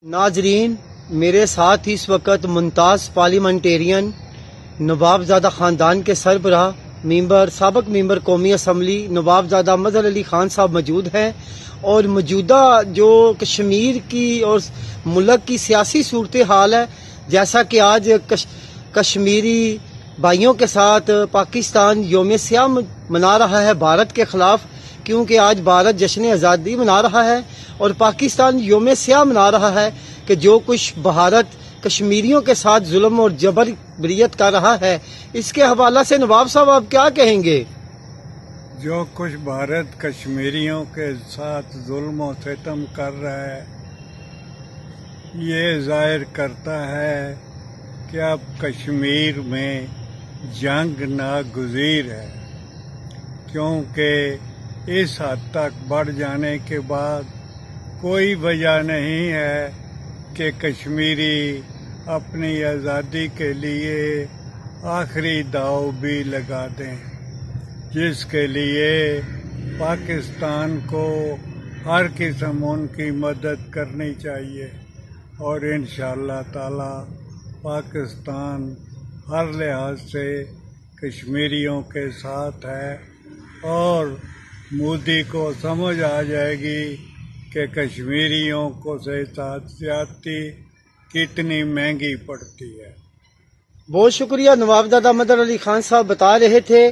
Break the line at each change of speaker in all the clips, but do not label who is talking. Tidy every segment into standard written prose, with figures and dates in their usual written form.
ناظرین، میرے ساتھ اس وقت ممتاز پارلیمنٹیرین نوابزادہ خاندان کے سربراہ سابق ممبر قومی اسمبلی نوابزادہ مظہر علی خان صاحب موجود ہیں، اور موجودہ جو کشمیر کی اور ملک کی سیاسی صورتحال ہے، جیسا کہ آج کشمیری بھائیوں کے ساتھ پاکستان یوم سیاہ منا رہا ہے بھارت کے خلاف، کیونکہ آج بھارت جشن آزادی منا رہا ہے اور پاکستان یوم سیاہ منا رہا ہے کہ جو کچھ بھارت کشمیریوں کے ساتھ ظلم اور جبریت کر رہا ہے، اس کے حوالہ سے نواب صاحب آپ کیا کہیں گے؟
جو کچھ بھارت کشمیریوں کے ساتھ ظلم و ستم کر رہا ہے، یہ ظاہر کرتا ہے کہ اب کشمیر میں جنگ ناگزیر ہے، کیونکہ اس حد تک بڑھ جانے کے بعد کوئی وجہ نہیں ہے کہ کشمیری اپنی آزادی کے لیے آخری داؤ بھی لگا دیں، جس کے لیے پاکستان کو ہر قسم ان کی مدد کرنی چاہیے، اور انشاءاللہ تعالی پاکستان ہر لحاظ سے کشمیریوں کے ساتھ ہے، اور مودی کو سمجھ آ جائے گی کہ کشمیریوں کو ساتھ زیادتی کتنی مہنگی پڑتی ہے۔
بہت شکریہ۔ نوابزادہ مظہر علی خان صاحب بتا رہے تھے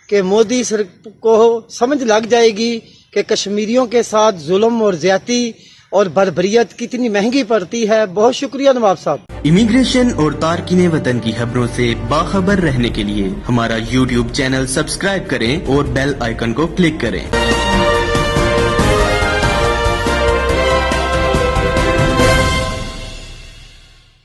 کہ مودی کو سمجھ لگ جائے گی کہ کشمیریوں کے ساتھ ظلم اور زیادتی اور بربریت کتنی مہنگی پڑتی ہے۔ بہت شکریہ نواب صاحب۔
امیگریشن اور تارکین وطن کی خبروں سے باخبر رہنے کے لیے ہمارا YouTube چینل سبسکرائب کریں اور بیل آئیکن کو کلک کریں۔